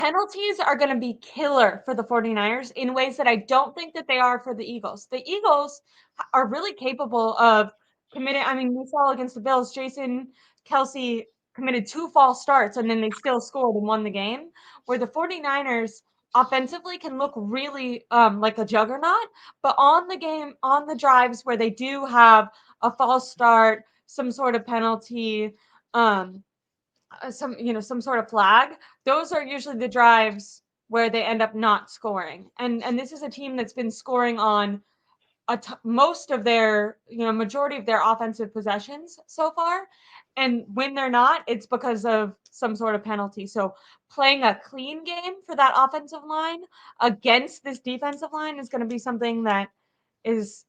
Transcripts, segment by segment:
penalties are going to be killer for the 49ers in ways that I don't think that they are for the Eagles. The Eagles are really capable of committing. I mean, we saw against the Bills, Jason Kelsey committed 2 false starts and then they still scored and won the game. Where the 49ers offensively can look really like a juggernaut, but on the game, on the drives where they do have a false start, some sort of penalty, um, some sort of flag, those are usually the drives where they end up not scoring. And this is a team that's been scoring on most of their, majority of their offensive possessions so far. And when they're not, it's because of some sort of penalty. So playing a clean game for that offensive line against this defensive line is going to be something that is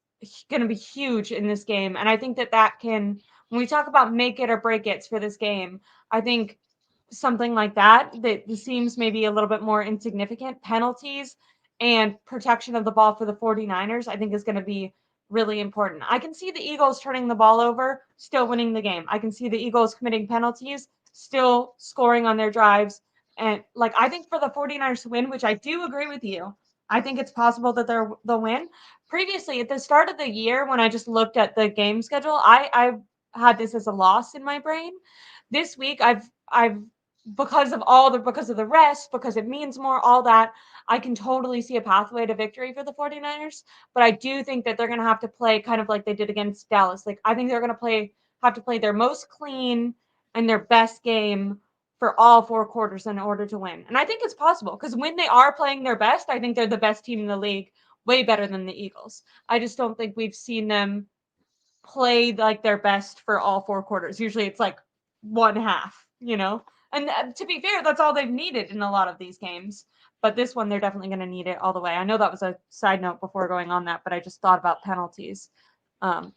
going to be huge in this game. And I think that can, when we talk about make it or break it for this game, I think something like that seems maybe a little bit more insignificant. Penalties and protection of the ball for the 49ers, I think, is going to be really important. I can see the Eagles turning the ball over, still winning the game. I can see the Eagles committing penalties, still scoring on their drives. And I think for the 49ers to win, which I do agree with you, I think it's possible that they'll win. Previously, at the start of the year, when I just looked at the game schedule, I had this as a loss in my brain. This week, I've because of the rest, because it means more, all that, I can totally see a pathway to victory for the 49ers. But I do think that they're going to have to play kind of like they did against Dallas. I think they're going to have to play their most clean and their best game for all 4 quarters in order to win. And I think it's possible because when they are playing their best, I think they're the best team in the league, way better than the Eagles. I just don't think we've seen them play like their best for all 4 quarters. Usually it's like one half, And to be fair, that's all they've needed in a lot of these games. But this one, they're definitely going to need it all the way. I know that was a side note before going on that, but I just thought about penalties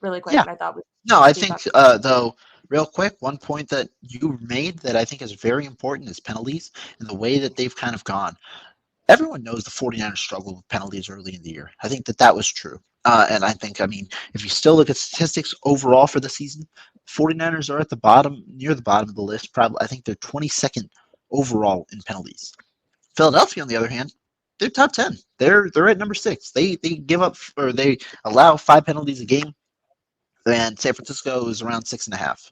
really quick, Yeah. and I thought we No, should I speak think, on. though, real quick, one point that you made that I think is very important is penalties and the way that they've kind of gone. Everyone knows the 49ers struggled with penalties early in the year. I think that was true. And I think, I mean, if you still look at statistics overall for the season, 49ers are at the bottom, near the bottom of the list. Probably, I think they're 22nd overall in penalties. Philadelphia, on the other hand, they're top 10. They're at number 6. They give up, or they allow 5 penalties a game, and San Francisco is around 6.5.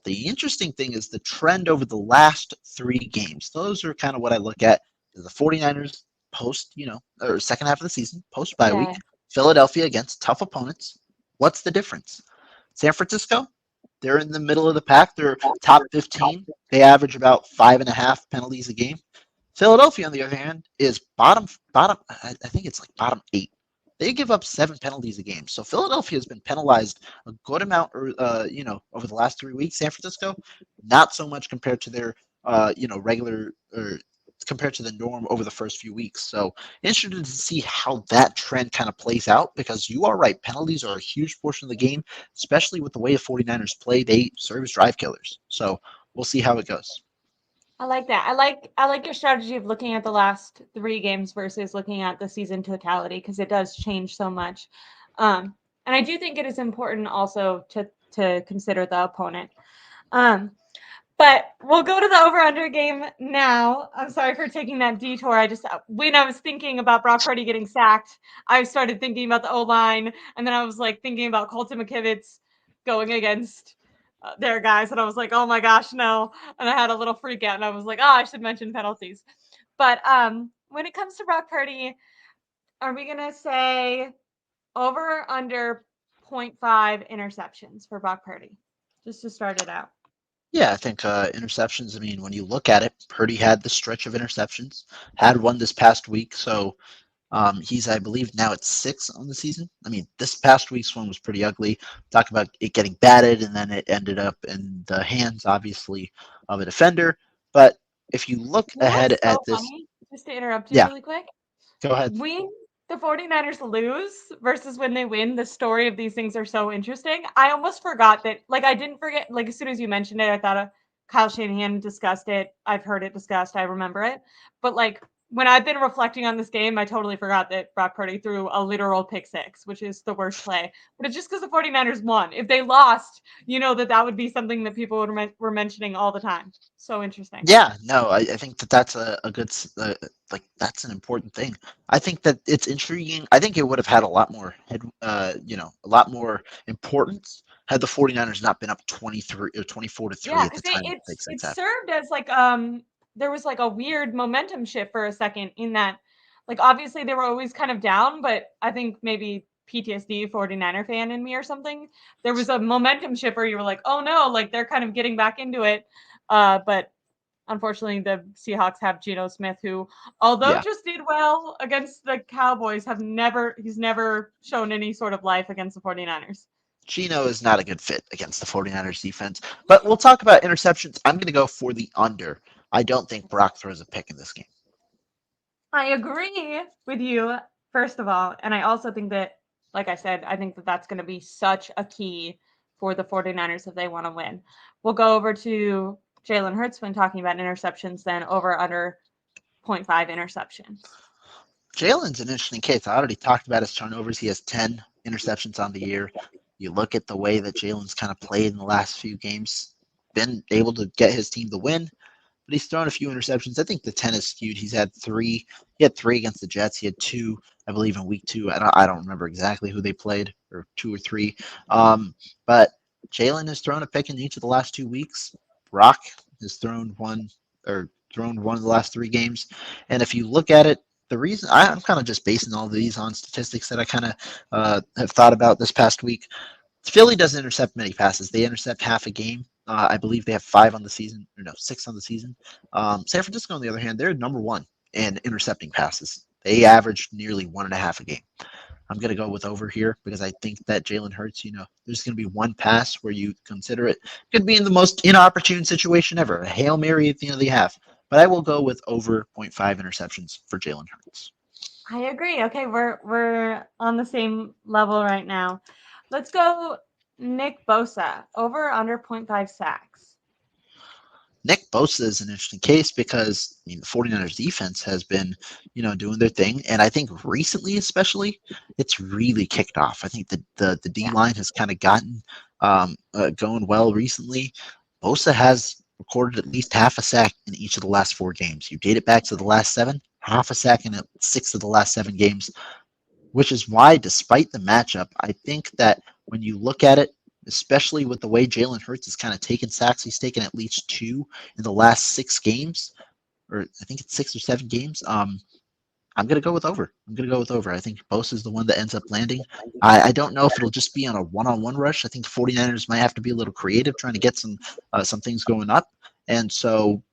The interesting thing is the trend over the last 3 games. Those are kind of what I look at. The 49ers post, or second half of the season, post bye week, Yeah. Philadelphia against tough opponents. What's the difference? San Francisco, they're in the middle of the pack. They're top 15. They average about 5.5 penalties a game. Philadelphia, on the other hand, is bottom. I think it's like bottom 8. They give up 7 penalties a game. So Philadelphia has been penalized a good amount, over the last 3 weeks. San Francisco, not so much compared to their, regular, or compared to the norm over the first few weeks. So interested to see how that trend kind of plays out, because you are right. Penalties are a huge portion of the game, especially with the way the 49ers play. They serve as drive killers. So we'll see how it goes. I like that. I like your strategy of looking at the last 3 games versus looking at the season totality because it does change so much. And I do think it is important also to consider the opponent. Um, but we'll go to the over/under game now. I'm sorry for taking that detour. When I was thinking about Brock Purdy getting sacked, I started thinking about the O-line, and then I was thinking about Colton McKivitz going against their guys, and I was like, oh my gosh, no. And I had a little freak out, and I was like, oh, I should mention penalties. But when it comes to Brock Purdy, are we gonna say over or under 0.5 interceptions for Brock Purdy? Just to start it out. Yeah, I think interceptions. I mean, when you look at it, Purdy had the stretch of interceptions, had one this past week. So he's, I believe, now at 6 on the season. I mean, this past week's one was pretty ugly. Talk about it getting batted, and then it ended up in the hands, obviously, of a defender. But if you look You know ahead what's at so this, funny? Just to interrupt you yeah, really quick. go ahead. When the 49ers lose versus when they win, the story of these things are so interesting. I almost forgot that, I didn't forget, as soon as you mentioned it, I thought of Kyle Shanahan discussed it. I've heard it discussed. I remember it. But, when I've been reflecting on this game, I totally forgot that Brock Purdy threw a literal pick six, which is the worst play. But it's just because the 49ers won. If they lost, that would be something that people were mentioning all the time. So interesting. Yeah, no, I think that that's a good, like, that's an important thing. I think that it's intriguing. I think it would have had a lot more a lot more importance had the 49ers not been up 23 or 24-3 Yeah, at the because time the pick it six happened. served as like there was like a weird momentum shift for a second in that, like, obviously they were always kind of down, but I think maybe PTSD 49er fan in me or something. There was a momentum shift where you were like, oh no, like they're kind of getting back into it. But unfortunately the Seahawks have Geno Smith, who, although Yeah. just did well against the Cowboys, he's never shown any sort of life against the 49ers. Geno is not a good fit against the 49ers defense. But we'll talk about interceptions. I'm going to go for the under. I don't think Brock throws a pick in this game. I agree with you, first of all. And I also think that, like I said, I think that that's going to be such a key for the 49ers if they want to win. We'll go over to Jalen Hurts when talking about interceptions, then over under 0.5 interceptions. Jalen's an interesting case. I already talked about his turnovers. He has 10 interceptions on the year. You look at the way that Jalen's kind of played in the last few games, been able to get his team to win, but he's thrown a few interceptions. I think the 10 is skewed. He's had three. He had three against the Jets. He had two, I believe, in week 2. I don't remember exactly who they played, or 2 or 3. But Jalen has thrown a pick in each of the last 2 weeks. Brock has thrown one, or thrown one of the last 3 games. And if you look at it, the reason I'm kind of just basing all of these on statistics that I kind of have thought about this past week. Philly doesn't intercept many passes. They intercept half a game. I believe they have 5 on the season, or no, 6 on the season. San Francisco, on the other hand, they're number 1 in intercepting passes. They average nearly 1.5 a game. I'm going to go with over here because I think that Jalen Hurts, there's going to be one pass where you consider it could be in the most inopportune situation ever, a Hail Mary at the end of the half. But I will go with over zero point 0.5 interceptions for Jalen Hurts. I agree. Okay, we're on the same level right now. Let's go Nick Bosa, over under 0.5 sacks. Nick Bosa is an interesting case because the 49ers defense has been, doing their thing. And I think recently, especially, it's really kicked off. I think the D Yeah. line has kind of gotten going well recently. Bosa has recorded at least half a sack in each of the last 4 games. You date it back to the last 7, half a sack in 6 of the last 7 games, which is why, despite the matchup, I think that when you look at it, especially with the way Jalen Hurts has kind of taken sacks, he's taken at least 2 in the last 6 games, or I think it's 6 or 7 games. I'm going to go with over. I'm going to go with over. I think Bosa is the one that ends up landing. I don't know if it'll just be on a one-on-one rush. I think the 49ers might have to be a little creative trying to get some things going up. And so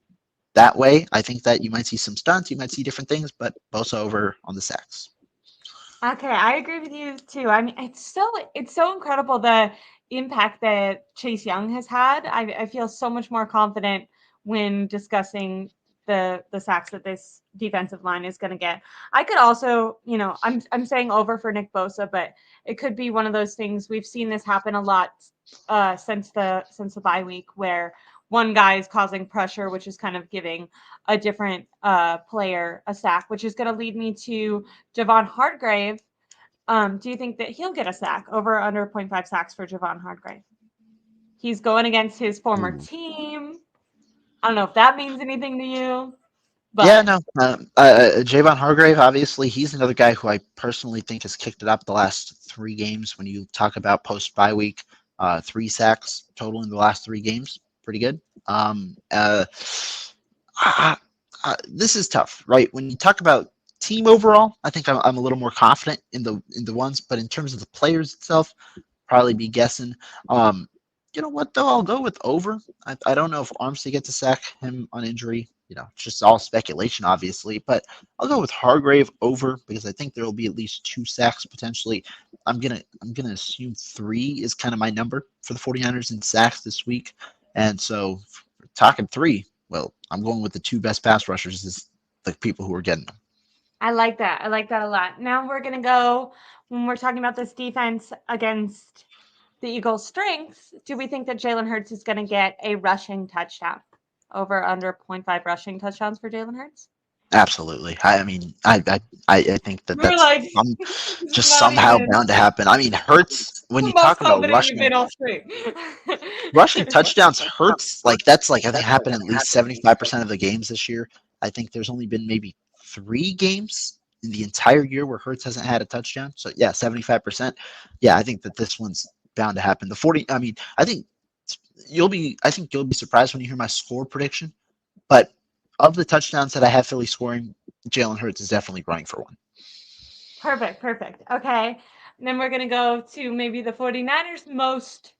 that way, I think that you might see some stunts, you might see different things, but Bosa over on the sacks. Okay, I agree with you too. I mean, it's so incredible the impact that Chase Young has had. I feel so much more confident when discussing the sacks that this defensive line is going to get. I could also, I'm saying over for Nick Bosa, but it could be one of those things. We've seen this happen a lot since the bye week, where one guy is causing pressure, which is kind of giving a different player a sack, which is going to lead me to Javon Hargrave. Do you think that he'll get a sack, over or under 0.5 sacks for Javon Hargrave? He's going against his former Ooh. team. I don't know if that means anything to you, Yeah, but no. Javon Hargrave, obviously, he's another guy who I personally think has kicked it up the last 3 games. When you talk about post bye week, 3 sacks total in the last 3 games, pretty good. Um, uh, uh, this is tough, right? When you talk about team overall, I think I'm a little more confident in the ones, but in terms of the players itself, probably be guessing. Um, you know what though? I'll go with over. I don't know if Armstead gets a sack him on injury. It's just all speculation, obviously. But I'll go with Hargrave over because I think there will be at least 2 sacks potentially. I'm gonna assume 3 is kind of my number for the 49ers in sacks this week. And so talking 3, well, I'm going with the 2 best pass rushers is the people who are getting them. I like that. I like that a lot. Now we're going to go, when we're talking about this defense against the Eagles' strengths, do we think that Jalen Hurts is going to get a rushing touchdown? Over under 0.5 rushing touchdowns for Jalen Hurts? Absolutely. I mean, I think that We're that's like, this is just not somehow even bound to happen. I mean, Hurts, when the you most talk about confident we've been all stream. rushing touchdowns, Hurts, like that's like I think happened in at least 75% of the games this year. I think there's only been maybe 3 games in the entire year where Hurts hasn't had a touchdown. So yeah, 75%. Yeah, I think that this one's bound to happen. The 40, I mean, I think you'll be surprised when you hear my score prediction, but of the touchdowns that I have Philly scoring, Jalen Hurts is definitely running for one. Perfect, perfect. Okay. And then we're going to go to maybe the 49ers most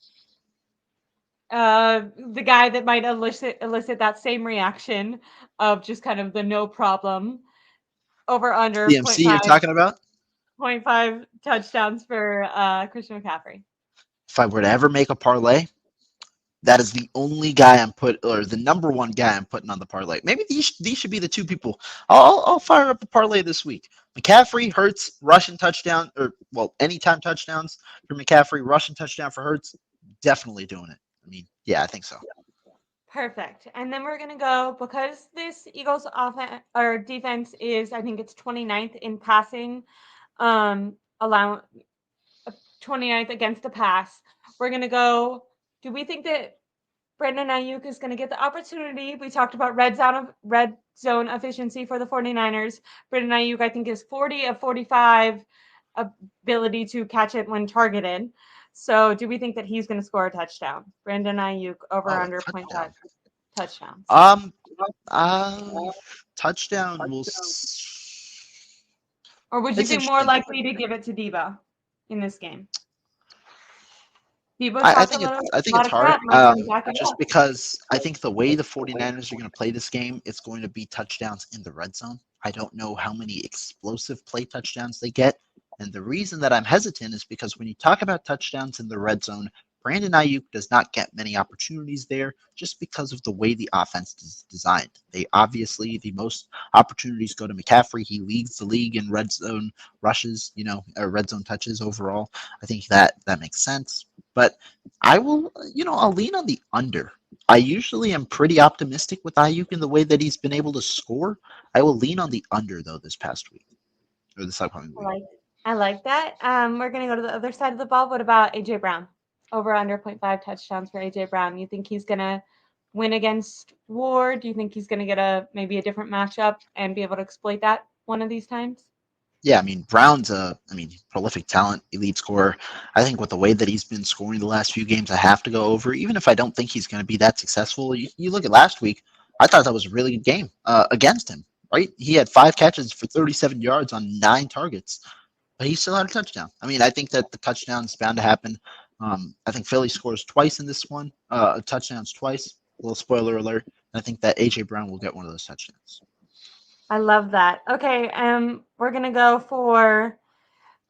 the guy that might elicit that same reaction of just kind of the no problem over under CMC you're talking about? point 0.5 touchdowns for Christian McCaffrey. If I were to ever make a parlay, that is the only guy or the number one guy I'm putting on the parlay. Maybe these should be the 2 people. I'll fire up a parlay this week. McCaffrey, Hurts, rushing touchdown, or well, anytime touchdowns for McCaffrey, rushing touchdown for Hurts. Definitely doing it. I mean, yeah, I think so. Perfect. And then we're going to go because this Eagles offense or defense is, I think it's 29th in passing, allow 29th against the pass. We're going to go. Do we think that Brandon Ayuk is going to get the opportunity? We talked about red zone efficiency for the 49ers. Brandon Ayuk, I think, is 40 of 45 ability to catch it when targeted. So do we think that he's going to score a touchdown? Brandon Ayuk over Oh, a under 0.5 touchdown. touchdowns. Um, touchdown will. Or would you It's be more interesting. likely to give it to Debo in this game? Debo's talked a I think lot it's of hard, crap. Might come back it just up. because I think the way the 49ers are going to play this game, it's going to be touchdowns in the red zone. I don't know how many explosive play touchdowns they get. And the reason that I'm hesitant is because when you talk about touchdowns in the red zone, Brandon Ayuk does not get many opportunities there just because of the way the offense is designed. They obviously, the most opportunities go to McCaffrey. He leads the league in red zone rushes, red zone touches overall. I think that makes sense. But I'll lean on the under. I usually am pretty optimistic with Ayuk in the way that he's been able to score. I will lean on the under though this past week or this upcoming I week. like I like that. We're gonna go to the other side of the ball. What about AJ Brown? Over under 0.5 touchdowns for AJ Brown. You think he's gonna win against Ward? Do you think he's gonna get maybe a different matchup and be able to exploit that one of these times? Yeah, I mean Brown's prolific talent, elite scorer. I think with the way that he's been scoring the last few games, I have to go over. Even if I don't think he's going to be that successful, you look at last week. I thought that was a really good game against him. Right, he had 5 catches for 37 yards on 9 targets. But he still had a touchdown. I mean, I think that the touchdown's bound to happen. I think Philly scores twice in this one, touchdowns twice. A little spoiler alert. I think that AJ Brown will get one of those touchdowns. I love that. Okay, we're gonna go for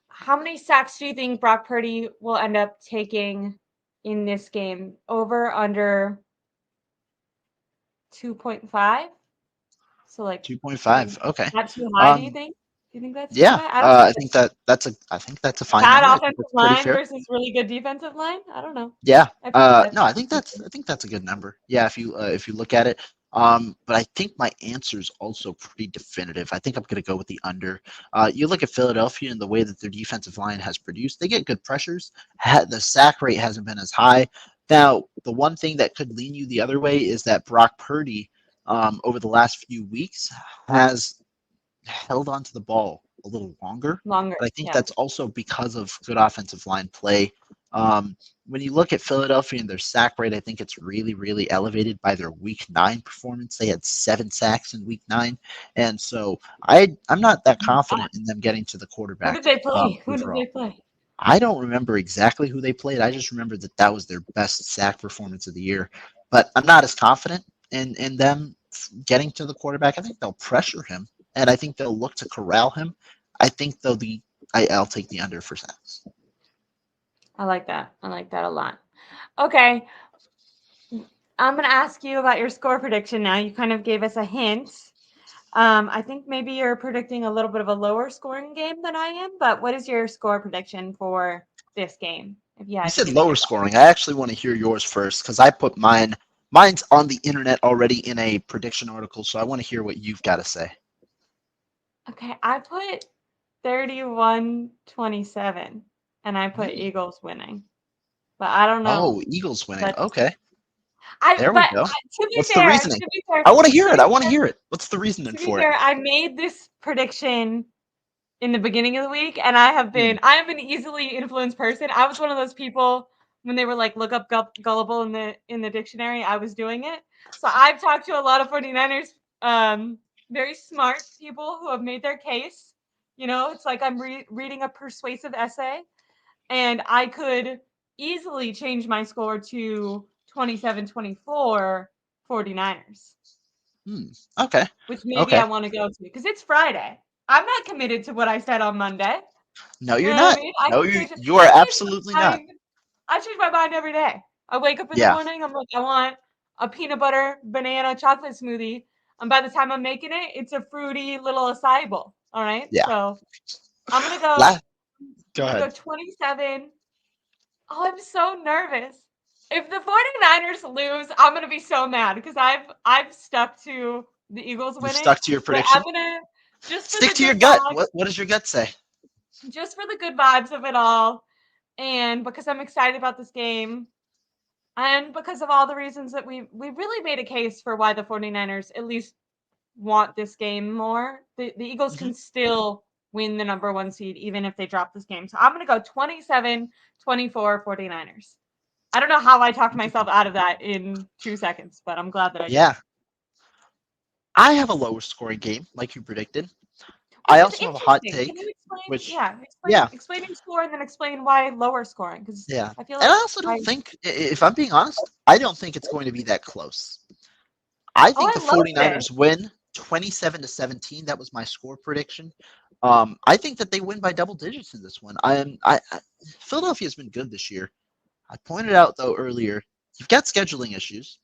how many sacks do you think Brock Purdy will end up taking in this game? Over under 2.5? So like 2.5. Okay. not too high, do you Um, think? Do you think that's too yeah. high? I don't think it's I think that's a fine bad number. I think offensive that's pretty line fair. versus really good defensive line. I don't know. Yeah. I think that's No, I think that's a good number. Yeah, if you look at it. But I think my answer is also pretty definitive. I think I'm going to go with the under. You look at Philadelphia and the way that their defensive line has produced. They get good pressures. The sack rate hasn't been as high. Now, the one thing that could lean you the other way is that Brock Purdy, over the last few weeks, has held onto the ball a little longer. longer. But I think Yeah. that's also because of good offensive line play. When you look at Philadelphia and their sack rate, I think it's really, really elevated by their Week 9 performance. They had 7 sacks in Week 9, and so I'm not that confident in them getting to the Who quarterback did they play? Who did overall. they play? I don't remember exactly who they played. I just remember that was their best sack performance of the year. But I'm not as confident in them getting to the quarterback. I think they'll pressure him, and I think they'll look to corral him. I think they'll be. I'll take the under for sacks. I like that. I like that a lot. Okay. I'm going to ask you about your score prediction now. You kind of gave us a hint. I think maybe you're predicting a little bit of a lower scoring game than I am, but what is your score prediction for this game? If you You had to said give it lower your best. scoring. I actually want to hear yours first because I put mine. Mine's on the internet already in a prediction article, so I want to hear what you've got to say. Okay, I put 31-27, and I put Hmm. Eagles winning. But I don't know. Oh, Eagles winning. That's Okay, I. there we But go. to be What's the fair, reasoning? to be fair, I want to hear to it. be I want to fair, hear it. What's the reasoning to be for it? fair, I made this prediction in the beginning of the week, and Hmm. I am an easily influenced person. I was one of those people when they were like look up gullible in the dictionary, I was doing it. So I've talked to a lot of 49ers, very smart people who have made their case. You know, it's like I'm reading a persuasive essay, and I could easily change my score to 27-24 49ers, Hmm. Okay. which maybe Okay. I want to go to because it's Friday. I'm not committed to what I said on Monday. No, You you're know what I not. mean? I No, can you change it. you are I change absolutely my not. mind. I change my mind every day. I wake up in the Yeah. morning. I'm like, I want a peanut butter banana chocolate smoothie, and by the time I'm making it, it's a fruity little acai bowl. All right, Yeah. so I'm gonna go. La- I'm Go gonna go ahead. 27. Oh, I'm so nervous. If the 49ers lose, I'm gonna be so mad because I've stuck to the Eagles You've winning, stuck to your but I'm prediction. gonna just for Stick the to your good gut. vibes, What does your gut say? just for the good vibes of it all, and because I'm excited about this game, and because of all the reasons that we really made a case for why the 49ers at least want this game more. The Eagles Hmm. can still win the number 1 seed even if they drop this game. So I'm going to go 27-24 49ers. I don't know how I talked myself out of that in 2 seconds, but I'm glad that I did. Yeah. I have a lower scoring game, like you predicted. I Which is also have a hot interesting. Can take, you explain? which, Yeah, yeah, explain your score and then explain why lower scoring cuz yeah. I feel And I like also I don't think, if I'm being honest, I don't think it's going to be that close. I Oh, think the I loved it. 49ers win 27-17. That was my score prediction. I think that they win by double digits in this one. Philadelphia's been good this year. I pointed out though earlier, you've got scheduling issues.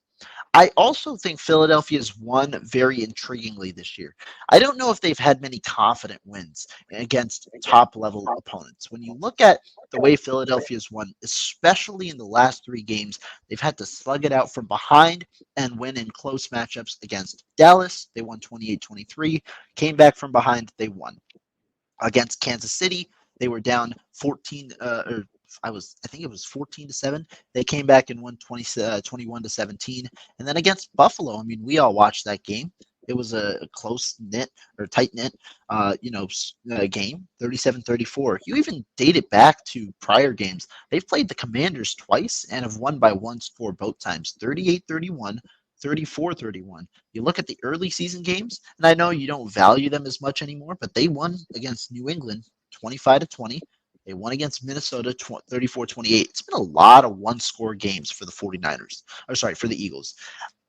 I also think Philadelphia's won very intriguingly this year. I don't know if they've had many confident wins against top level opponents. When you look at the way Philadelphia's won, especially in the last 3 games, they've had to slug it out from behind and win in close matchups against Dallas. They won 28-23, came back from behind, they won against Kansas City. They were down 14, or I think it was 14-7. They came back and won 21-17. And then against Buffalo, I mean, we all watched that game. It was a close knit or tight knit, game, 37-34. You even date it back to prior games. They've played the Commanders twice and have won by 1 score both times, 38-31, 34-31. You look at the early season games, and I know you don't value them as much anymore, but they won against New England 25-20. They won against Minnesota 34-28. It's been a lot of 1 score games for the 49ers. Or sorry, for the Eagles.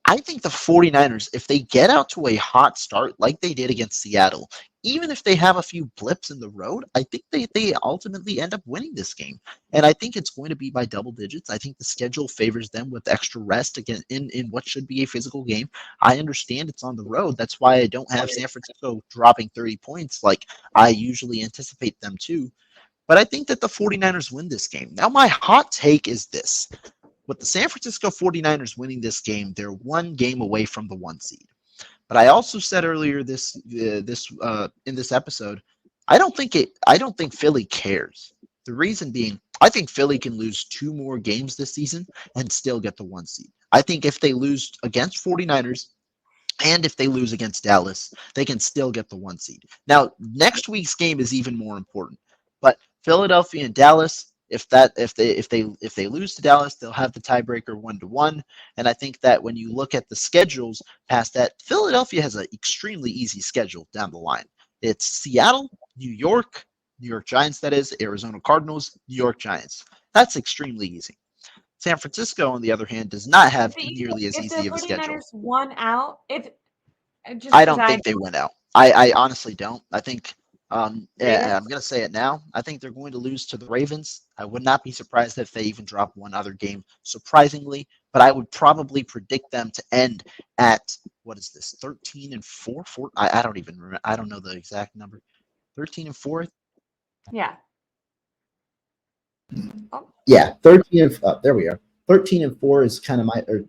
I think the 49ers, if they get out to a hot start like they did against Seattle, even if they have a few blips in the road, I think they ultimately end up winning this game. And I think it's going to be by double digits. I think the schedule favors them with extra rest again in what should be a physical game. I understand it's on the road. That's why I don't have San Francisco dropping 30 points like I usually anticipate them to. But I think that the 49ers win this game. Now, my hot take is this: with the San Francisco 49ers winning this game, they're 1 game away from the 1 seed. But I also said earlier in this episode, I don't think Philly cares. The reason being, I think Philly can lose 2 more games this season and still get the 1 seed. I think if they lose against 49ers and if they lose against Dallas, they can still get the 1 seed. Now, next week's game is even more important. But Philadelphia and Dallas, if they lose to Dallas, they'll have the tiebreaker 1-1. And I think that when you look at the schedules past that, Philadelphia has an extremely easy schedule down the line. It's Seattle, New York Giants, that is, Arizona Cardinals, New York Giants. That's extremely easy. San Francisco, on the other hand, does not have nearly as If the easy of a schedule. 49ers won out, if just I because don't I think they win out. I honestly don't. I think I'm Ravens. going to say it now. I think they're going to lose to the Ravens. I would not be surprised if they even drop one other game, surprisingly. But I would probably predict them to end at what is this? 13-4. I don't even remember. I don't know the exact number. 13-4. Yeah. Oh, Yeah, 13 and there we are. 13-4 is kind of my or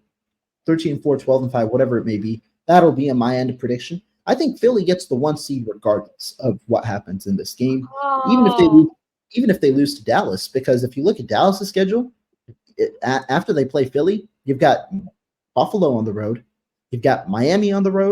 13-4, 12-5, whatever it may be. That'll be in my end of prediction. I think Philly gets the 1 seed regardless of what happens in this game, Oh, even if they lose to Dallas. Because if you look at Dallas's schedule, after they play Philly, you've got Buffalo on the road, you've got Miami on the road.